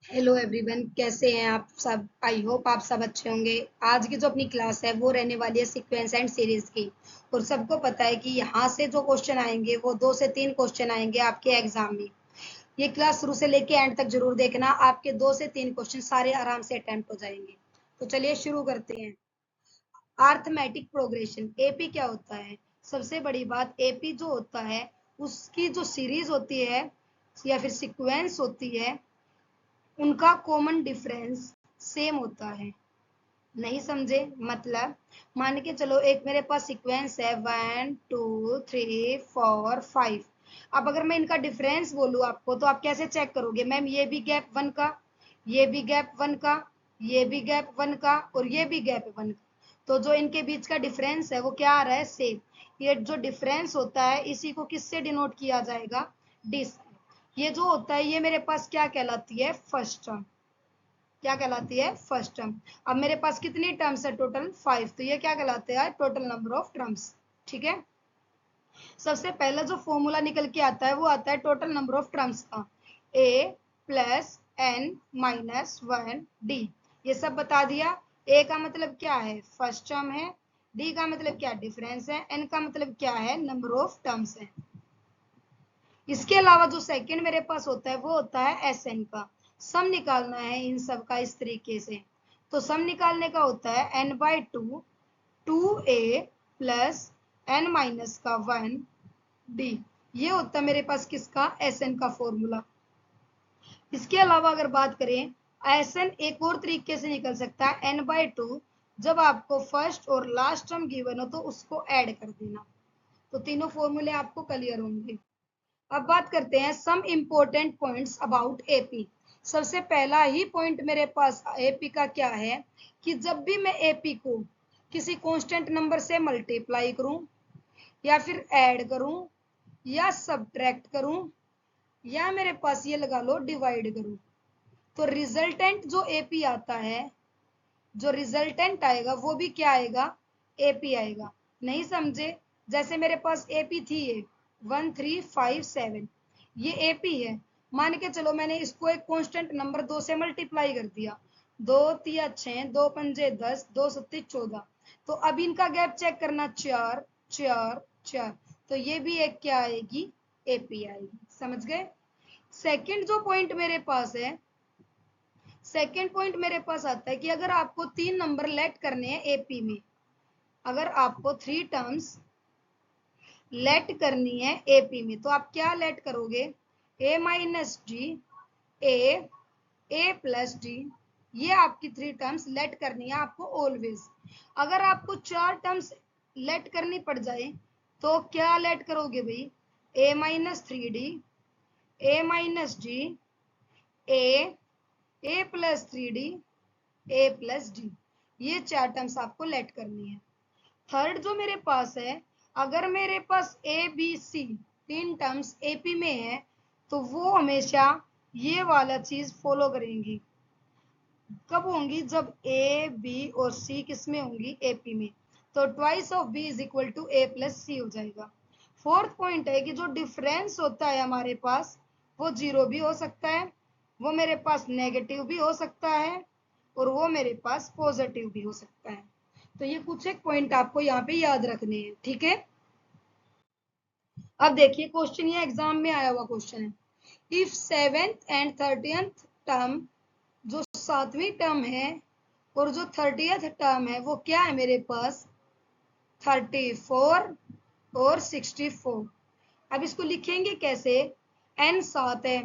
Hello everyone, कैसे हैं आप सब। आई होप आप सब अच्छे होंगे। आज की जो अपनी क्लास है वो रहने वाली है सीक्वेंस एंड सीरीज की। और सबको पता है कि यहाँ से जो क्वेश्चन आएंगे वो 2 से 3 क्वेश्चन आएंगे आपके एग्जाम में। ये क्लास शुरू से लेके एंड तक जरूर देखना, आपके 2 से 3 क्वेश्चन सारे आराम से अटेम्प्ट हो जाएंगे। तो चलिए शुरू करते हैं। आर्थमेटिक प्रोग्रेशन, एपी क्या होता है। सबसे बड़ी बात, एपी जो होता है उसकी जो सीरीज होती है या फिर सीक्वेंस होती है, उनका कॉमन डिफरेंस सेम होता है। नहीं समझे मतलब, मान के चलो एक मेरे पास सीक्वेंस है 1 2 3 4 5। अब अगर मैं इनका डिफरेंस बोलूँ आपको तो आप कैसे चेक करोगे, मैम ये भी गैप 1 का, ये भी गैप 1 का, ये भी गैप 1 का और ये भी गैप 1 का। तो जो इनके बीच का डिफरेंस है वो क्या आ रहा है, सेम। ये जो डिफरेंस होता है इसी को किससे डिनोट किया जाएगा, डी। ये जो होता है ये मेरे पास क्या कहलाती है, फर्स्ट टर्म। क्या कहलाती है, फर्स्ट टर्म। अब मेरे पास कितनी टर्म्स है, टोटल 5, तो ये क्या कहलाते हैं, टोटल नंबर ऑफ टर्म्स। ठीक है। सबसे पहला जो फॉर्मूला निकल के आता है वो आता है टोटल नंबर ऑफ टर्म्स का, ए प्लस एन माइनस 1 डी। ये सब बता दिया। ए का मतलब क्या है, फर्स्ट टर्म है। डी का मतलब क्या, डिफरेंस है। एन का मतलब क्या है, नंबर ऑफ टर्म्स है। इसके अलावा जो सेकंड मेरे पास होता है वो होता है एस एन का। सम निकालना है इन सब का इस तरीके से। तो सम निकालने का होता है N by two, 2a plus N minus का 1 डी। ये होता है मेरे पास किसका, एस एन का फॉर्मूला। इसके अलावा अगर बात करें, एस एन एक और तरीके से निकल सकता है एन बाई टू। जब आपको फर्स्ट और लास्ट टर्म गिवन हो तो उसको ऐड कर देना। तो तीनों फॉर्मूले आपको क्लियर होंगे। अब बात करते हैं some important points about AP. सबसे पहला ही पॉइंट मेरे पास एपी का क्या है कि जब भी मैं एपी को किसी कांस्टेंट नंबर से मल्टीप्लाई करूं या फिर ऐड करूं या सब्ट्रैक्ट करूं या मेरे पास ये लगा लो डिवाइड करूं, तो रिजल्टेंट जो एपी आता है, जो रिजल्टेंट आएगा वो भी क्या आएगा, एपी आएगा। नहीं समझे। जैसे मेरे पास एपी थी ये 1357, ये एपी है। मान के चलो मैंने इसको एक कांस्टेंट नंबर 2 से मल्टीप्लाई कर दिया, 2 3 6, 2 5 10, 2 7 14। तो अब इनका गैप चेक करना, 4 4 4। तो ये भी एक क्या आएगी, एपी आएगी। समझ गए। सेकंड जो पॉइंट मेरे पास है, सेकेंड पॉइंट मेरे पास आता है कि अगर आपको 3 नंबर लेट करने हैं एपी में, अगर आपको 3 टर्म्स लेट करनी है एपी में तो आप क्या लेट करोगे, ए माइनस डी, ए प्लस डी। ये आपकी 3 टर्म्स लेट करनी है आपको ऑलवेज। अगर आपको 4 टर्म्स लेट करनी पड़ जाए तो क्या लेट करोगे भाई, ए माइनस 3 डी, ए माइनस डी, ए प्लस 3 डी, ए प्लस डी। ये 4 टर्म्स आपको लेट करनी है। थर्ड जो मेरे पास है, अगर मेरे पास A B C 3 terms AP में है तो वो हमेशा ये वाला चीज फॉलो करेंगी। कब होंगी, जब ए बी और सी किस में होंगी, एपी में। तो twice of B is equal to A plus C हो जाएगा। फोर्थ पॉइंट है कि जो डिफरेंस होता है हमारे पास वो जीरो भी हो सकता है, वो मेरे पास नेगेटिव भी हो सकता है और वो मेरे पास पॉजिटिव भी हो सकता है। तो ये कुछ एक पॉइंट आपको यहाँ पे याद रखने हैं। ठीक है। अब देखिए क्वेश्चन, ये एग्जाम में आया हुआ क्वेश्चन है। If 7th and 30th term, जो 7वीं टर्म है और जो 30th टर्म है वो क्या है मेरे पास, 34 और 64। अब इसको लिखेंगे कैसे, एन 7 है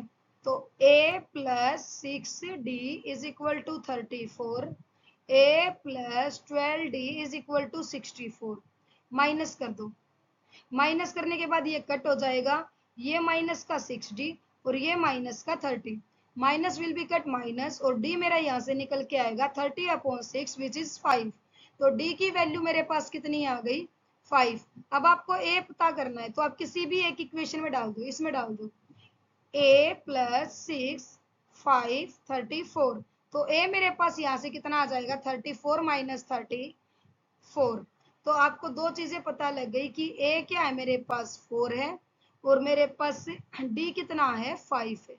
तो a plus 6d is equal to 34, a plus 12d is equal to 64। Minus कर दो, माइनस करने के बाद ये कट हो जाएगा, ये माइनस का 6d और ये माइनस का 30। Minus will be cut minus और d मेरा यहाँ से निकल के आएगा 30/6 विच इज 5। तो d की वैल्यू मेरे पास कितनी आ गई, 5। अब आपको a पता करना है तो आप किसी भी एक इक्वेशन में डाल दो, इसमें डाल दो, a प्लस 6 5 34। तो a मेरे पास यहाँ से कितना आ जाएगा, 34 माइनस 34। तो आपको दो चीजें पता लग गई कि a क्या है, मेरे पास 4 है और मेरे पास d कितना है, 5 है।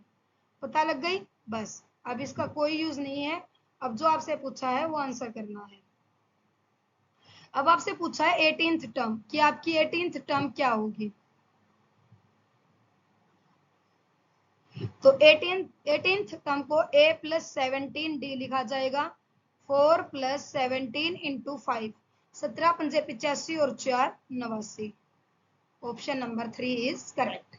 पता लग गई। बस अब इसका कोई यूज नहीं है। अब जो आपसे पूछा है वो आंसर करना है। अब आपसे पूछा है 18th टर्म कि आपकी 18th टर्म क्या होगी। तो 18th टर्म को a प्लस 17d लिखा जाएगा। 4 प्लस 17 इंटू 5, 17 पंजे 85 और 4 89। Option number 3 is correct.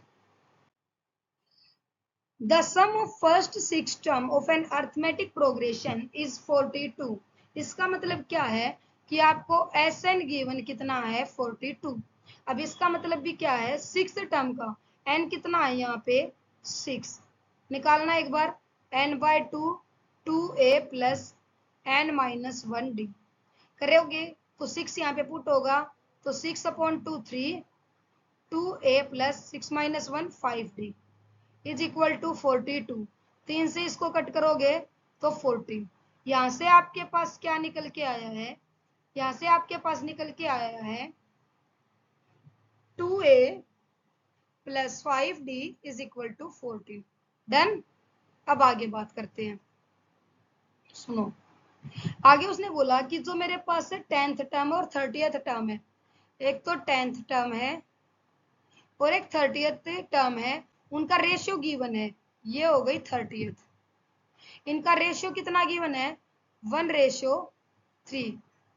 The sum of first 6 term of an arithmetic progression is 42। इसका मतलब क्या है कि आपको Sn गिवन कितना है 42। अब इसका मतलब भी क्या है, 6th टर्म का n कितना है यहाँ पे 6 निकालना एक बार। n/2 2a plus n minus 1d करोगे तो 6 यहाँ पे पुट होगा तो 6/2 3 2a plus 6 minus 1 5d is equal to 42। 3 से इसको कट करोगे तो 40। यहां से आपके पास क्या निकल के आया है, यहां से आपके पास निकल के आया है 2a plus 5d is equal to 40। Done. अब आगे बात करते हैं। सुनो, आगे उसने बोला कि जो मेरे पास है 10th टर्म और 30th टर्म है। एक तो 10th टर्म है और एक 30th टर्म है, उनका रेशियो गिवन है। ये हो गई 30th। इनका रेशियो कितना गिवन है 1:3।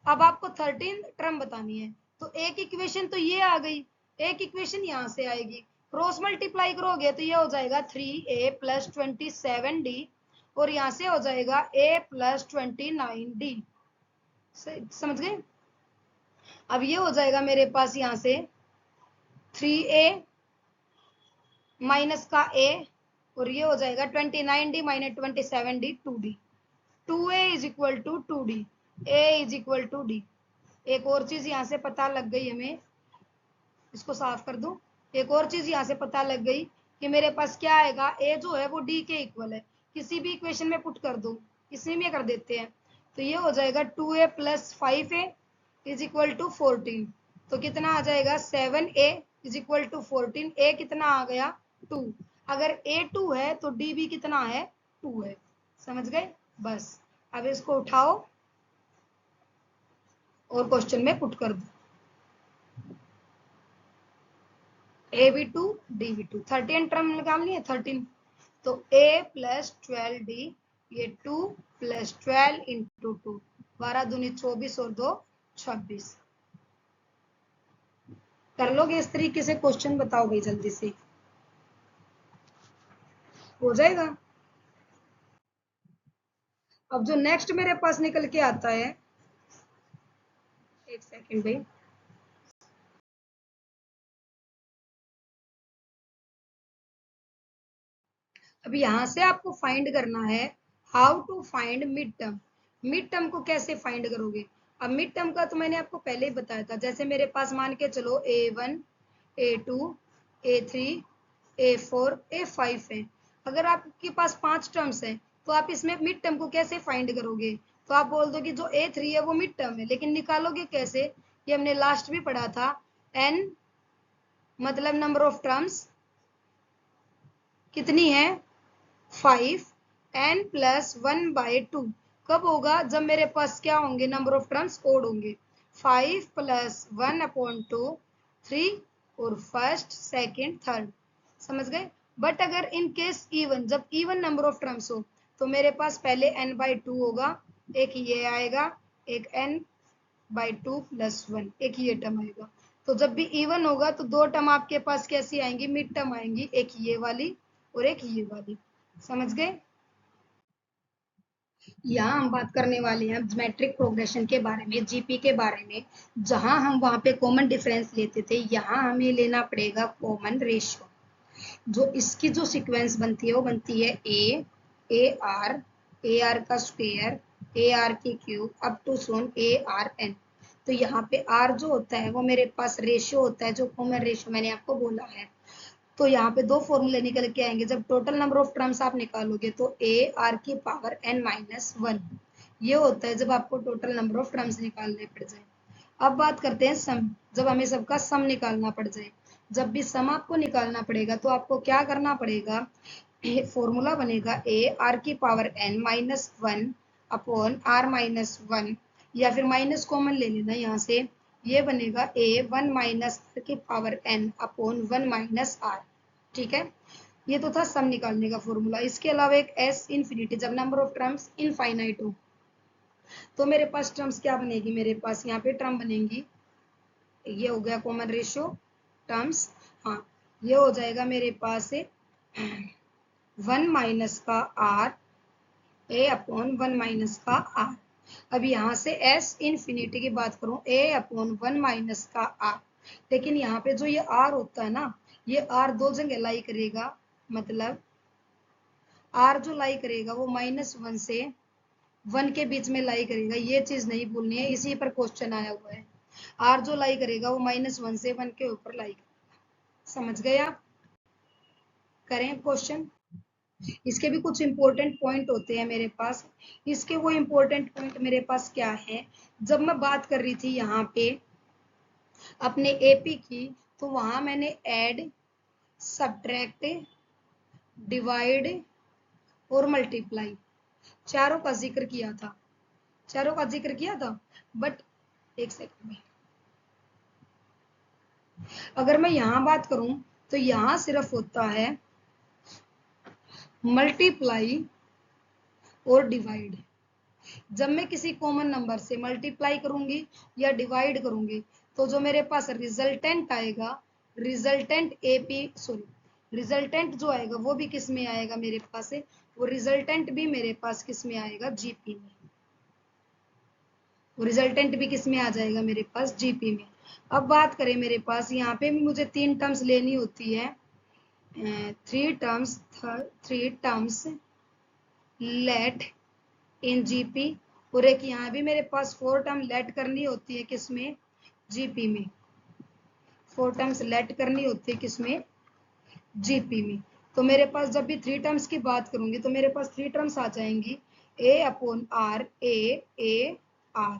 अब आपको 13 टर्म बतानी है तो एक इक्वेशन तो ये आ गई, एक इक्वेशन यहां से आएगी, क्रॉस मल्टीप्लाई करोगे तो ये हो जाएगा 3a प्लस 27d और यहां से हो जाएगा a प्लस 29d। समझ गए। अब ये हो जाएगा मेरे पास यहां से 3a माइनस का a और ये हो जाएगा 29d minus 27d 2d। 2a is equal to 2d, a is equal to d। एक और चीज यहां से पता लग गई हमें, इसको साफ कर दूं। एक और चीज यहां से पता लग गई कि मेरे पास क्या आएगा, a जो है वो d के इक्वल है। किसी भी इक्वेशन में पुट कर दो, इसी में कर देते हैं तो ये हो जाएगा 2a plus 5a is equal to 14। तो कितना आ जाएगा 7a is equal to 14। a कितना आ गया 2। अगर a 2 है तो d भी कितना है 2 है। समझ गए। बस अब इसको उठाओ और क्वेश्चन में पुट कर दो। ab2 db2 13 टर्म निकालनी है 13। तो a प्लस 12d, ये 2 प्लस 12 इंटू 2, 12 दूनी 24 और 2 26। कर लोगे इस तरीके से क्वेश्चन, बताओ भाई जल्दी से हो जाएगा। अब जो नेक्स्ट मेरे पास निकल के आता है, एक सेकंड भाई, अब यहां से आपको फाइंड करना है how to find mid term. Mid term को कैसे फाइंड करोगे। अब मिड टर्म का तो मैंने आपको पहले ही बताया था। जैसे मेरे पास मान के चलो a1 a2 a3 a4 a5 है। अगर आपके पास 5 टर्म्स हैं तो आप इसमें मिड टर्म को कैसे फाइंड करोगे। तो आप बोल दो कि जो a3 है वो मिड टर्म है, लेकिन निकालोगे कैसे, ये हमने लास्ट भी पढ़ा था। n मतलब नंबर ऑफ टर्म्स कितनी है 5, n प्लस 1/2 कब होगा, जब मेरे पास क्या होंगे नंबर ऑफ टर्म्स ओड होंगे। 5 प्लस 1/2 3 और फर्स्ट सेकंड थर्ड। समझ गए। बट अगर इन केस इवन, जब इवन नंबर ऑफ टर्म्स हो तो मेरे पास पहले n/2 होगा, एक ये आएगा, एक n/2 प्लस 1, एक ये टर्म आएगा। तो जब भी इवन होगा तो दो टर्म आपके पास कैसी आएंगी, मिड टर्म आएंगी, एक ये वाली और एक ये वाली। समझ गए। यहाँ हम बात करने वाले हैं ज्योमेट्रिक प्रोग्रेशन के बारे में, जीपी के बारे में। जहां हम वहां पे कॉमन डिफरेंस लेते थे, यहाँ हमें लेना पड़ेगा कॉमन रेशियो। जो इसकी जो सीक्वेंस बनती है वो बनती है ए आर का स्क्वायर, ए आर की cube up to so on A R N. तो यहाँ पे आर जो होता है वो मेरे पास रेशियो होता है, जो कॉमन रेशियो मैंने आपको बोला है। तो यहाँ पे दो फॉर्मूले निकल के आएंगे। जब टोटल नंबर ऑफ टर्म्स आप निकालोगे तो ए आर की पावर n माइनस 1, ये होता है जब आपको टोटल नंबर ऑफ टर्म्स निकालने पड़ जाए। अब बात करते हैं सम, जब हमें सबका सम निकालना पड़ जाए। जब भी सम आपको निकालना पड़ेगा तो आपको क्या करना पड़ेगा, फॉर्मूला बनेगा ए आर की power N minus one upon R minus one, या फिर माइनस कॉमन ले लेना यहाँ से, ये बनेगा ए वन माइनस आर की power N upon one minus R. ठीक है, ये तो था सम निकालने का फॉर्मूला। इसके अलावा एक एस इन्फिनिटी, जब नंबर ऑफ टर्म्स इनफाइनाइट हो तो मेरे पास टर्म्स क्या बनेगी, मेरे पास यहाँ पे टर्म बनेंगी, ये हो गया कॉमन रेशियो टर्म्स। हाँ, ये हो जाएगा मेरे पास वन माइनस का R A upon one minus का आर। अब यहाँ से एस इन्फिनिटी की बात करूं, ए अपॉन वन माइनस का आर, लेकिन यहाँ पे जो ये आर होता है ना, ये आर दो जगह लाई करेगा, मतलब आर जो लाई करेगा वो माइनस वन से वन के बीच में लाई करेगा, ये चीज नहीं भूलनी है, इसी पर क्वेश्चन आया हुआ है। आर जो लाई करेगा वो माइनस वन से वन के ऊपर लाई करेगा। समझ गए आप? करें क्वेश्चन। इसके भी कुछ इंपॉर्टेंट पॉइंट होते हैं मेरे पास। इसके वो इंपॉर्टेंट पॉइंट मेरे पास क्या है, जब मैं बात कर रही थी यहाँ पे अपने एपी की, तो वहां मैंने ऐड, सब्ट्रैक्ट, डिवाइड और मल्टीप्लाई चारों का जिक्र किया था, चारों का जिक्र किया था। बट एक सेकंड में, अगर मैं यहाँ बात करूं तो यहाँ सिर्फ होता है मल्टीप्लाई और डिवाइड। जब मैं किसी कॉमन नंबर से मल्टीप्लाई करूंगी या डिवाइड करूंगी तो जो मेरे पास रिजल्टेंट आएगा, रिजल्टेंट एपी सॉरी रिजल्टेंट जो आएगा वो भी किस में आएगा मेरे पास है, वो रिजल्टेंट भी मेरे पास किस में आएगा, जीपी में। वो रिजल्टेंट भी किस में आ जाएगा मेरे पास, जीपी में। अब बात करें मेरे पास यहाँ पे भी मुझे तीन टर्म्स लेनी होती है, three terms let in GP, और एक यहाँ भी मेरे पास फोर टर्म लेट करनी होती है किसमें, जीपी में। फोर टर्म्स लेट करनी होती है किसमें, जीपी में। तो मेरे पास जब भी थ्री टर्म्स की बात करूंगी तो मेरे पास थ्री टर्म्स आ जाएंगी, A upon R A R,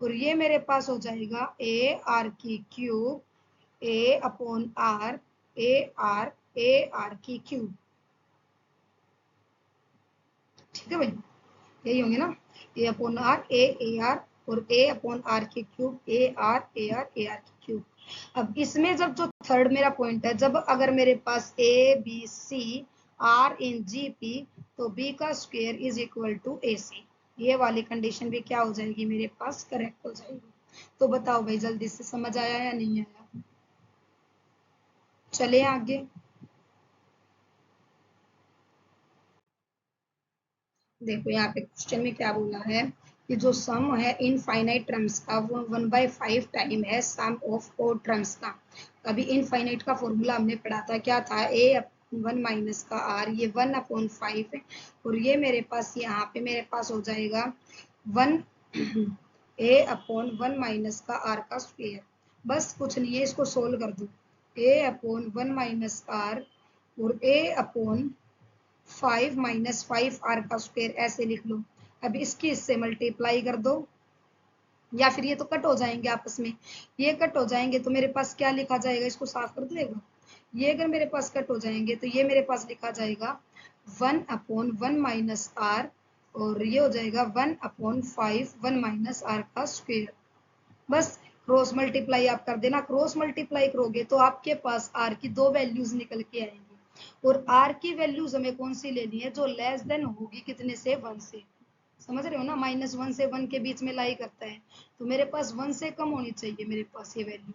और ये मेरे पास हो जाएगा ए आर की cube A upon R A R की क्यूब। ठीक है भाई, यही होंगे ना, A upon R A R और ए अपॉन आर की क्यूब ए आर की क्यूब। अब इसमें जब जो थर्ड मेरा पॉइंट है, जब अगर मेरे पास A B C are in G P तो बी का square is equal to A C, ये वाली कंडीशन भी क्या हो जाएगी मेरे पास, करेक्ट हो जाएगी। तो बताओ भाई जल्दी से समझ आया या नहीं आया? चले आगे। देखो यहाँ पे क्वेश्चन में क्या बोला है कि जो सम है इनफाइनाइट टर्म्स का वो 1/5 टाइम है सम ऑफ ऑड टर्म्स का। अभी इनफाइनाइट का फॉर्मूला हमने पढ़ा था, क्या था, ए वन माइनस का आर, ये 1/5 है, और ये मेरे पास यहाँ पे मेरे पास हो जाएगा वन ए अपॉन वन माइनस का आर का स्क्वायर। बस कुछ नहीं है, इसको सोल्व कर दो, ए अपॉन वन माइनस आर और ए अपॉन 5 - 5 आर का स्क्वायर, ऐसे लिख लो। अब इसकी इससे मल्टीप्लाई कर दो, या फिर ये तो कट हो जाएंगे आपस में, ये कट हो जाएंगे तो मेरे पास क्या लिखा जाएगा, इसको साफ कर देगा। ये अगर मेरे पास कट हो जाएंगे तो ये मेरे पास लिखा जाएगा 1/1 माइनस आर, और ये हो जाएगा 1/5 1 माइनस आर का स्क्वायर। बस क्रॉस मल्टीप्लाई आप कर देना, क्रॉस मल्टीप्लाई करोगे तो आपके पास आर की दो वैल्यूज निकल के आएंगी, और आर की वैल्यूज हमें कौन सी लेनी है, जो लेस देन होगी कितने से, वन से। समझ रहे हो ना, -1 से 1 के बीच में लाई करता है, तो मेरे पास 1 से कम होनी चाहिए मेरे पास ये वैल्यू।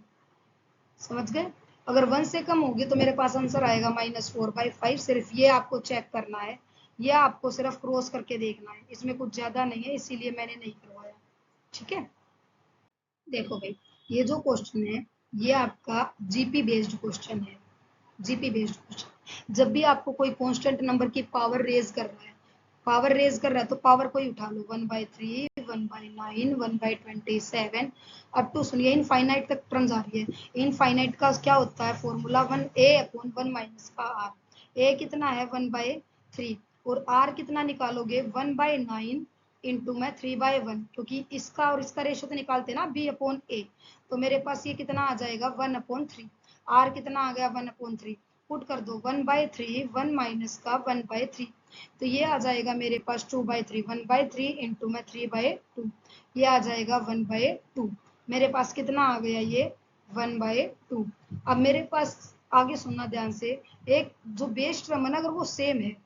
समझ गए? अगर 1 से कम होगी तो मेरे पास आंसर आएगा -4/5। सिर्फ ये आपको चेक करना है, ये आपको सिर्फ क्रॉस करके देखना है, इसमें कुछ ज्यादा नहीं है, इसीलिए मैंने नहीं करवाया। ठीक है, देखो भाई, ये जो क्वेश्चन है ये आपका जीपी बेस्ड क्वेश्चन है। जीपी बेस्ड क्वेश्चन, जब भी आपको कोई कांस्टेंट नंबर की पावर रेज कर रहा है, पावर रेज कर रहा है तो पावर को ही उठा लो, 1/3 1/9 1/27 अप टू, सुनिए, इनफाइनाइट तक टर्म्स आ रही है। इनफाइनाइट का क्या होता है फॉर्मूला, 1 ए अपॉन 1 माइनस का आर। ए कितना है, 1/3, और आर कितना निकालोगे, 1/9 इंटू में 3/1, क्योंकि इसका और इसका रेशो तो निकालते ना, बी अपॉन ए, तो मेरे पास ये कितना आ जाएगा, 1/3। आर कितना आ गया, 1/3। पुट कर दो 1/3, 1 माइनस का 1/3, तो ये आ जाएगा मेरे पास 2/3, 1/3 इंटू में 3/2, ये आ जाएगा 1/2। मेरे पास कितना आ गया ये 1/2। अब मेरे पास आगे सुनना ध्यान से, एक जो बेस टर्म है ना, अगर वो सेम है,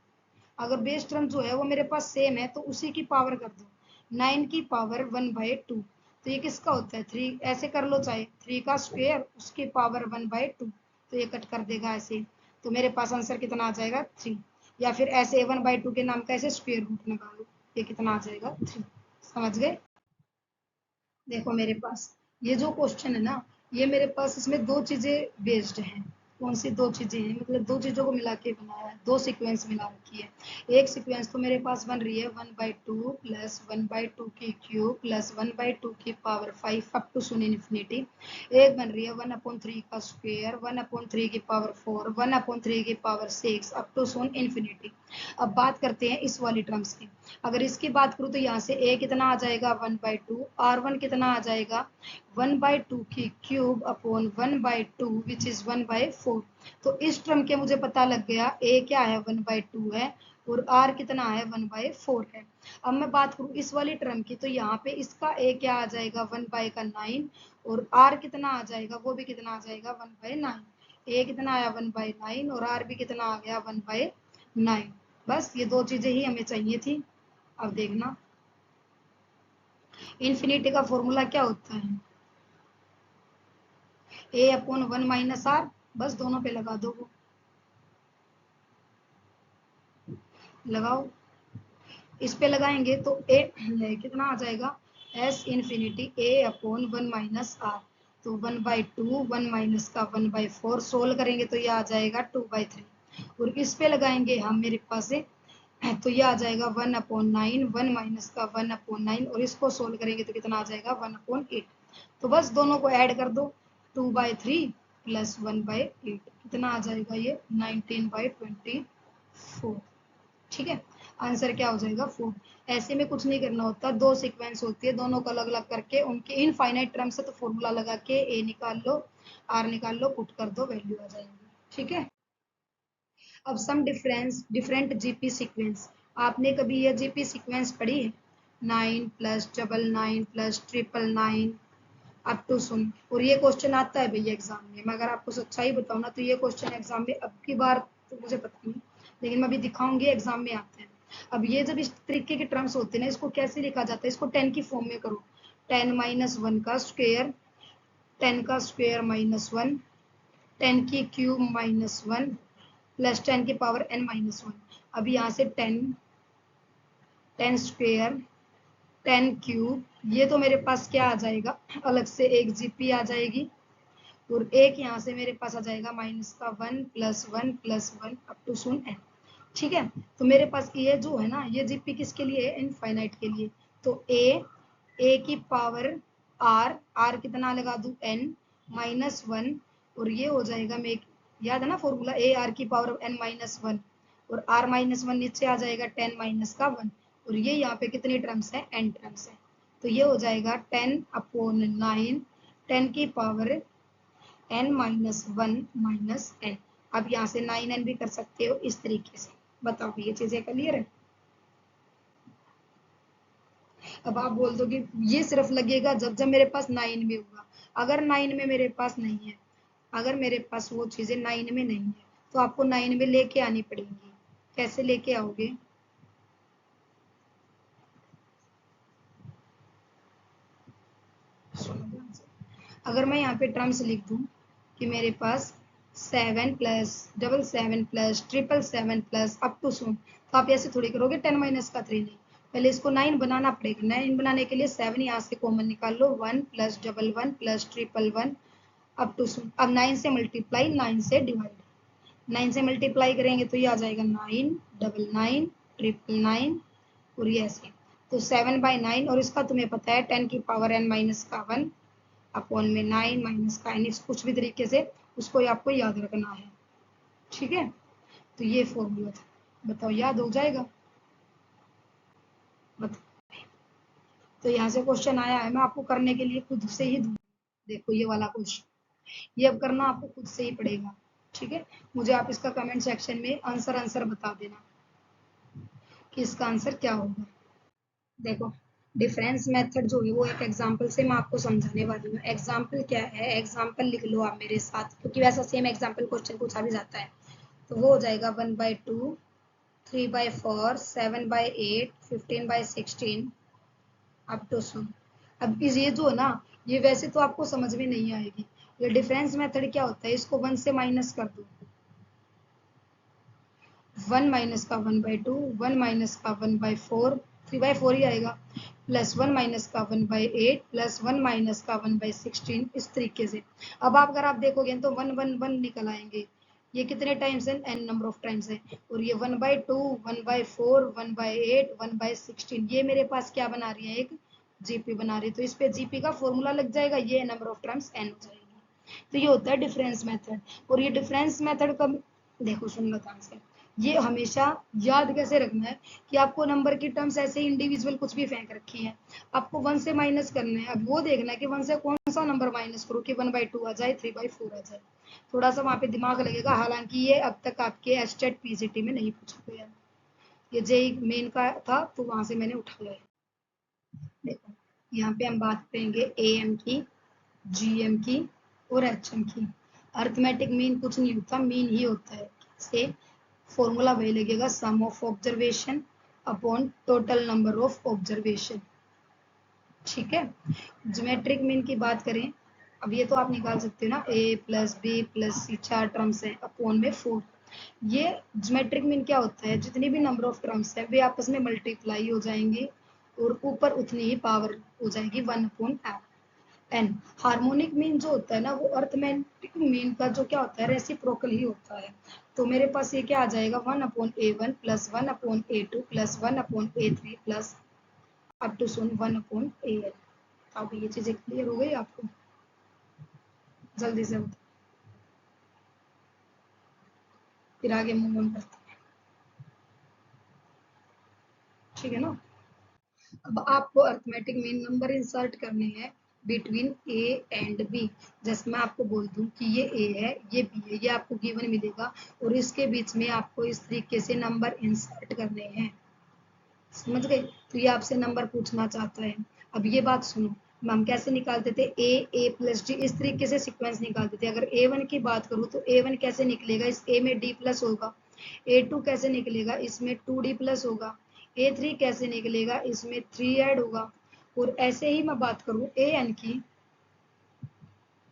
अगर बेस टर्म जो है वो मेरे पास सेम है, तो उसी की पावर कर दो, 9 की पावर 1/2, तो ये किसका होता है 3, ऐसे कर लो, चाहे 3 का स्क्वायर उसकी पावर 1/2, तो ये कट कर देगा ऐसे, तो मेरे पास आंसर कितना आ जाएगा 3। या फिर ऐसे 1/2 के नाम का ऐसे स्क्वायर रूट निकालो, ये कितना आ जाएगा 3। समझ गए? देखो मेरे पास ये जो क्वेश्चन है ना, ये मेरे पास इसमें दो चीजें बेस्ड हैं। कौन सी दो चीजें हैं, मतलब दो चीजों को मिला के बनाया है, दो सीक्वेंस मिला रखी है। एक सीक्वेंस तो मेरे पास बन रही है 1/2 प्लस 1/2 की क्यूब प्लस 1/2 की पावर 5 अप टू सुन इन्फिनिटी। एक बन रही है 1/3 का स्क्वायर 1/3 की पावर 4 1/3 की पावर 6 अप टू सुन इन्फिनिटी। अब बात करते हैं इस वाली टर्म्स की। अगर इसकी बात करूँ तो यहाँ से a कितना आ जाएगा 1/2, r1 कितना आ जाएगा 1/2 की क्यूब अपॉन 1/2 विच इज 1/4। तो इस टर्म के मुझे पता लग गया a क्या है 1/2 है और r कितना है 1/4 है। अब मैं बात करूँ इस वाली टर्म की, तो यहाँ पे इसका a क्या आ जाएगा 1/9 और r कितना आ जाएगा, वो भी कितना आ जाएगा 1/9। a कितना आया 1/9 और r भी कितना आ गया 1/9। बस ये दो चीजें ही हमें चाहिए थी। अब देखना इन्फिनिटी का फॉर्मूला क्या होता है, a अपॉन 1 माइनस आर, बस दोनों पे लगा दो, वो लगाओ। इस पे लगाएंगे तो a कितना आ जाएगा s infinity a upon 1 minus R, तो 1/2 1 माइनस का 1/4 सोल्व करेंगे तो ये आ जाएगा 2/3। और इस पे लगाएंगे हम मेरे पास है, तो ये आ जाएगा 1/9 1 माइनस का 1/9 और इसको सोल्व करेंगे तो कितना आ जाएगा 1/8। तो बस दोनों को ऐड कर दो, 2/3 प्लस 1/8 कितना आ जाएगा ये 19/24। ठीक है, आंसर क्या हो जाएगा 4। ऐसे में कुछ नहीं करना होता, दो सीक्वेंस होती है, दोनों को अलग अलग करके उनके इनफाइनाइट टर्म से तो फॉर्मूला लगा के ए निकाल लो, आर निकाल लो, पुट कर दो, वैल्यू आ जाएगी। ठीक है, अब सम डिफरेंट जीपी सीक्वेंस। आपने कभी यह जीपी सीक्वेंस पढ़ी है, 9 प्लस 999 प्लस 999 अप टू सुन। और ये क्वेश्चन आता है भैया एग्जाम में, मैं अगर आपको सच्चाई बताऊँ ना, तो ये क्वेश्चन एग्जाम में अब की बार तो मुझे पता नहीं, लेकिन मैं अभी दिखाऊंगी एग्जाम में आते हैं। अब ये जब इस तरीके के टर्म्स होते हैं ना, इसको कैसे लिखा जाता है, इसको 10 की फॉर्म में करो, 10 माइनस 1 का स्क्वेयर, 10 का स्क्वेयर माइनस 1, 10 की क्यूब माइनस 1 प्लस 10 की पावर n माइनस 1। अब यहाँ से 10 10 स्क्वेयर 10 क्यूब, ये तो मेरे पास क्या आ जाएगा, अलग से एक जीपी आ जाएगी, और एक यहाँ से मेरे पास आ जाएगा माइनस का 1 प्लस 1 प्लस 1 अप टू सुन n। ठीक है, तो मेरे पास ये जो है ना, ये जीपी किसके लिए है, इनफाइनाइट के लिए। तो a की पावर r कितना लगा दूं n माइनस 1, और ये हो जाएगा, मैं याद है ना फॉर्मूला, a r की पावर n माइनस 1 और r माइनस 1 नीचे आ जाएगा 10 माइनस का 1, और ये यहाँ पे कितनी टर्म्स है, n टर्म्स है, तो ये हो जाएगा 10 अपॉन 9 10 की power n minus 1 minus n। अब यहाँ से 9n भी कर सकते हो इस तरीके से। बताओ ये चीजें क्लियर है? अब आप बोल दो कि ये सिर्फ लगेगा जब जब मेरे पास 9 में होगा। अगर 9 में मेरे पास नहीं है, अगर मेरे पास वो चीजें 9 में नहीं है, तो आपको 9 में लेके आनी पड़ेगी। कैसे लेके आओगे, अगर मैं यहाँ पे टर्म्स लिख दूं कि मेरे पास 7 plus 777 plus 777 plus up to सुन, तो आप ऐसे थोड़ी करोगे 10 माइनस का 3 नहीं, पहले इसको 9 बनाना पड़ेगा। 9 बनाने के लिए 7 यहाँ से कॉमन निकाल लो, 1 प्लस 11 प्लस 111 अप टू सुन। अब 9 से मल्टीप्लाई 9 से डिवाइड, 9 से मल्टीप्लाई करेंगे तो ये आ जाएगा 9 99 999 और ये ऐसे, तो 7/9, और इसका तुम्हें पता है 10 की पावर n माइनस का 1 अपॉन में 9 माइनस का n, कुछ भी तरीके से उसको आपको याद रखना है। ठीक है, तो ये फॉर्मूला था, बताओ याद हो जाएगा? बताओ, तो यहाँ से क्वेश्चन आया है, मैं आपको करने के लिए खुद से ही दूंगी। देखो ये वाला क्वेश्चन, ये अब करना आपको खुद से ही पड़ेगा। ठीक है, मुझे आप इसका कमेंट सेक्शन में आंसर बता देना कि इसका आंसर क्या होगा। देखो, डिफरेंस मेथड जो है वो एक एग्जांपल से मैं आपको समझाने वाली हूँ। एग्जांपल क्या है, एग्जांपल लिख लो आप मेरे साथ, क्योंकि वैसा सेम एग्जांपल क्वेश्चन पूछा भी जाता है। तो वो हो जाएगा 1/2, 3/4, 7/8, 15/16 अप टू सम। अब इस ये जो है ना, ये वैसे तो आपको समझ में नहीं आएगी। ये डिफरेंस मेथड क्या होता है, इसको 1 से माइनस कर दो, 1 माइनस का 1/2, 1 माइनस का 1/4, 3/4 ही आएगा, प्लस 1 माइनस का 1/8, प्लस 1 माइनस का 1/16, इस तरीके से। अब आप अगर आप देखोगे तो 1 1 1 निकल आएंगे। ये कितने टाइम्स है, n नंबर ऑफ टाइम्स है। और ये 1/2, 1/4, 1/8, 1/16, ये मेरे पास क्या बना रही है, एक जीपी बना रही है। तो इस पे जीपी का फॉर्मूला लग जाएगा, ये नंबर ऑफ टाइम्स n हो जाएगी। तो ये होता है डिफरेंस मेथड। और ये डिफरेंस मेथड का देखो, सुन लो ध्यान से, ये हमेशा याद कैसे रखना है कि आपको नंबर की टर्म्स ऐसे इंडिविजुअल कुछ भी फेंक रखी है, आपको 1 से माइनस करना है। अब वो देखना है कि 1 से कौन सा नंबर माइनस करो कि 1/2 आ जाए, 3/4 आ जाए। थोड़ा सा वहां पे दिमाग लगेगा, हालांकि ये अब तक आपके एस्टेट पीजीटी में नहीं पूछा गया, ये जेई मेन का था तो वहां से मैंने उठा लिया। देखो, यहाँ पे हम बात करेंगे एएम की, जीएम की और एचएम की। अर्थमेटिक मीन कुछ नहीं होता, मीन ही होता है। से फॉर्मूला वही लगेगा, sum of observation upon total number of observation. ठीक है, ज्योमेट्रिक मीन की बात करें, अब ये तो आप निकाल सकते हो ना, a plus B plus C, 4 terms है, अपॉन में 4। ये ज्योमेट्रिक मीन क्या होता है, जितनी भी नंबर ऑफ टर्म्स है वे आपस में मल्टीप्लाई हो जाएंगे और ऊपर उतनी ही पावर हो जाएगी 1/n। एन हार्मोनिक मीन जो होता है ना, वो अर्थमेटिक मीन का जो क्या होता है, रेसिप्रोकल ही होता है। तो मेरे पास ये क्या आ जाएगा, 1/a1 plus 1/a2 plus 1/a3 plus up to सुन 1/an। अब ये चीजें क्लियर हो गई आपको, जल्दी से बताओ, फिर आगे मूव ऑन करते हैं। ठीक है ना, अब आपको अर्थमेटिक मीन नंबर इंसर्ट करने हैं बिटवीन ए एंड बी। जैसे मैं आपको बोल दूं कि ये ए है, ये बी है, ये आपको गिवन मिलेगा, और इसके बीच में आपको इस तरीके से नंबर इंसर्ट करने हैं। समझ गए, तो ये आपसे नंबर पूछना चाहता है। अब ये बात सुनो, हम कैसे निकालते थे, ए प्लस डी, इस तरीके से सीक्वेंस निकालते थे। अगर A1 की बात करूँ तो A1 कैसे निकलेगा, इस ए में डी प्लस होगा। A2 कैसे निकलेगा, इसमें 2d प्लस होगा। A3 कैसे निकलेगा, इसमें 3 ऐड होगा। और ऐसे ही मैं बात करूँ an की,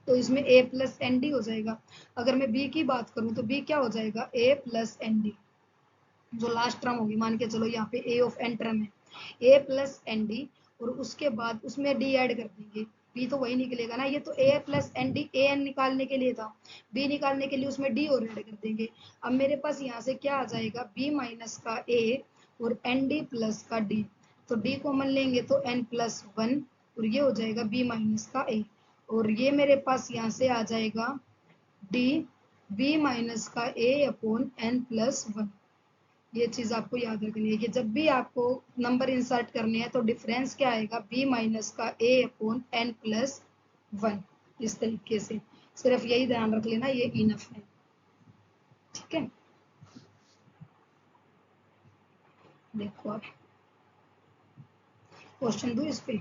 तो इसमें a प्लस एन डी हो जाएगा। अगर मैं b की बात करूँ तो b क्या हो जाएगा, a प्लस एन डी, जो लास्ट टर्म होगी, मान के चलो यहाँ पे ए ऑफ एन टर्म है, ए प्लस एन डी, और उसके बाद उसमें डी ऐड कर देंगे, बी तो वही निकलेगा ना। ये तो ए plus N D, A N निकालने के लिए था, बी निकालने के लिए उसमें डी और ऐड कर देंगे। अब मेरे पास यहाँ से क्या आ जाएगा, बी माइनस का ए और एन डी प्लस का डी। तो डी कॉमन लेंगे तो एन प्लस वन, और ये हो जाएगा बी माइनस का ए। और ये मेरे पास यहाँ से आ जाएगा डी बी माइनस का ए अपॉन एन प्लस वन। ये चीज आपको याद रखनी है कि जब भी आपको नंबर इंसर्ट करने हैं तो डिफरेंस क्या आएगा, b माइनस का a अपॉन n प्लस 1। इस तरीके से सिर्फ यही ध्यान रख लेना, ये इनफ है। ठीक है, देखो आप क्वेश्चन दो इस पे।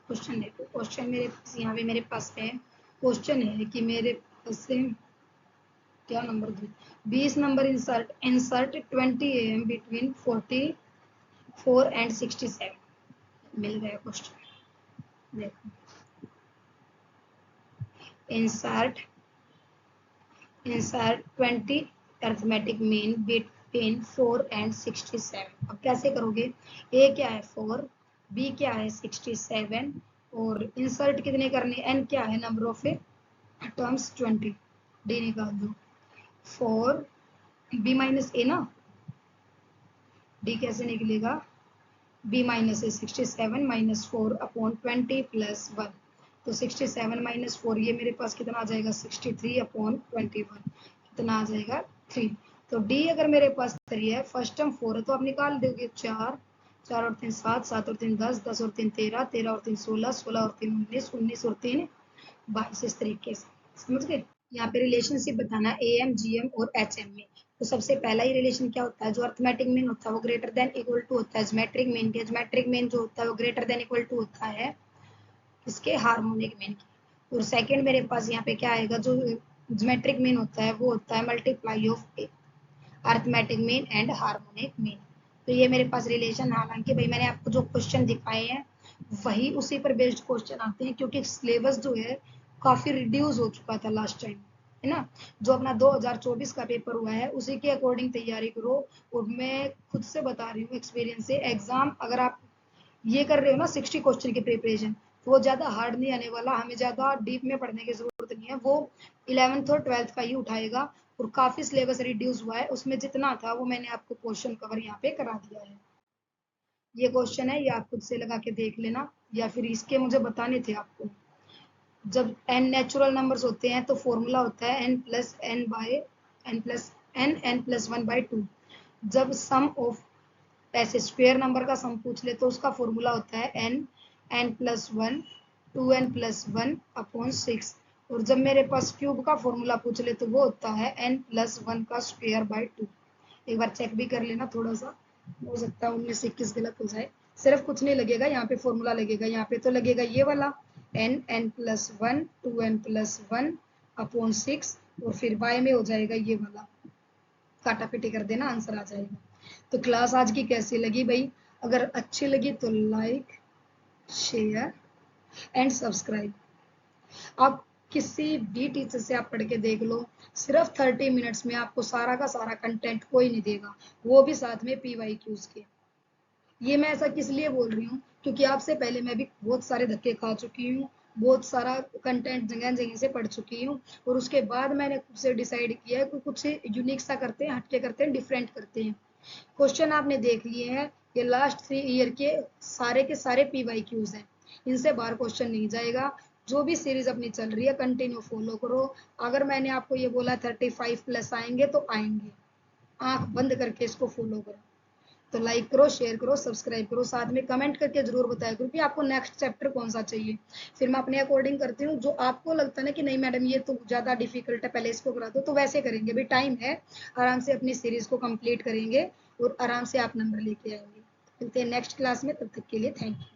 क्वेश्चन देखो, क्वेश्चन मेरे पास यहाँ पे मेरे पास है। क्वेश्चन है कि मेरे पास से क्या नंबर दो, 20 number insert insert 20 am between 44 and 67। मिल गया क्वेश्चन, देखो, insert insert 20 arithmetic mean between 4 and 67। अब कैसे करोगे, a क्या है 4, b क्या है 67, और इंसर्ट कितने करने, n क्या है नंबर ऑफ टर्म्स 20, d निकाल दो। 4 b माइनस a ना, d कैसे निकलेगा, b माइनस ए 67 माइनस 4 अपॉन 20 प्लस 1। तो 67 माइनस 4 ये मेरे पास कितना आ जाएगा 63/21, कितना आ जाएगा 3। तो डी अगर मेरे पास 3 है, फर्स्ट टर्म 4 है, तो आप निकाल दोगे 4, 4 और 3 7, 7 और 3 10, 10 और 3 13, 13 और 3 16, 16 और 3 19, 19 और 3 22, इस तरीके से। समझ गए? यहाँ पे रिलेशनशिप बताना एम जीएम और एचएम में। तो सबसे पहला ही रिलेशन क्या होता है, जो अर्थमेटिक मीन होता है वो ग्रेटर देन इक्वल टू होता है ज्योमेट्रिक मीन के। ज्योमेट्रिक मीन जो होता है वो ग्रेटर देन इक्वल टू होता है इसके हार्मोनिक मीन की। और सेकंड मेरे पास यहाँ पे क्या आएगा, जो ज्योमेट्रिक मीन होता है वो होता है multiply of arithmetic mean and harmonic mean. तो ये मेरे पास रिलेशन, हालांकि भाई मैंने आपको जो क्वेश्चन दिखाए हैं वही उसी पर बेस्ड क्वेश्चन आते हैं, क्योंकि सिलेबस जो है काफी रिड्यूस हो चुका था लास्ट टाइम, है ना। जो अपना 2024 का पेपर हुआ है उसी के अकॉर्डिंग तैयारी करो। और मैं खुद से बता रही हूँ एक्सपीरियंस से, एग्जाम अगर आप ये कर रहे हो ना 60 क्वेश्चन की प्रिपरेशन, तो वो ज्यादा हार्ड नहीं आने वाला, हमें ज्यादा डीप में पढ़ने की जरूरत नहीं है, वो 11th और 12th का ही उठाएगा। और काफी सिलेबस रिड्यूस हुआ है, उसमें जितना था वो मैंने आपको क्वेश्चन कवर यहाँ पे करा दिया है। ये क्वेश्चन है, ये आप खुद से लगा के देख लेना, या फिर इसके मुझे बताने थे आपको। जब n नेचुरल नंबर्स होते हैं तो फॉर्मूला होता है n+n/n+1/2। जब सम ऑफ ऐसे स्क्वायर नंबर का सम पूछ ले तो उसका फॉर्मूला होता है n+1 2n+1/6। और जब मेरे पास क्यूब का फॉर्मूला पूछ ले तो वो होता है n+1 का स्क्वायर बाय 2। एक बार चेक भी कर लेना, थोड़ा सा हो सकता है 19-21 गलत हो जाए। सिर्फ कुछ नहीं लगेगा यहाँ पे, फॉर्मूला लगेगा यहाँ पे, तो लगेगा ये वाला n+1 2n+1/6, और फिर बाय में हो जाएगा ये वाला, काटा पीटी कर देना, आंसर आ जाएगा। तो क्लास आज की कैसी लगी भाई? अगर अच्छी लगी तो लाइक, शेयर एंड सब्सक्राइब। आप किसी भी टीचर से आप पढ़ के देख लो, सिर्फ 30 मिनट्स में आपको सारा का सारा कंटेंट कोई नहीं देगा, वो भी साथ में PYQs के। ये मैं ऐसा किस लिए बोल रही हूँ, क्योंकि आपसे पहले मैं भी बहुत सारे धक्के खा चुकी हूँ, बहुत सारा कंटेंट जगह जगह से पढ़ चुकी हूँ, और उसके बाद मैंने खुद से डिसाइड किया है कि कुछ यूनिक सा करते हैं, हटके करते हैं, डिफरेंट करते हैं। क्वेश्चन आपने देख लिए हैं, ये लास्ट 3 ईयर के सारे PYQs हैं, इनसे बाहर क्वेश्चन नहीं जाएगा। जो भी सीरीज अपनी चल रही है कंटिन्यू फॉलो करो। अगर मैंने आपको ये बोला 35+ आएंगे तो आएंगे, आंख बंद करके इसको फॉलो करो। तो लाइक करो, शेयर करो, सब्सक्राइब करो, साथ में कमेंट करके जरूर बताया करो कि आपको नेक्स्ट चैप्टर कौन सा चाहिए। फिर मैं अपने अकॉर्डिंग करती हूँ, जो आपको लगता है ना कि नहीं मैडम ये तो ज्यादा डिफिकल्ट है, पहले इसको करा दो, तो वैसे करेंगे भी, टाइम है, आराम से अपनी सीरीज को कंप्लीट करेंगे और आराम से आप नंबर लेके आएंगे। मिलते हैं नेक्स्ट क्लास में, तब तक के लिए थैंक यू।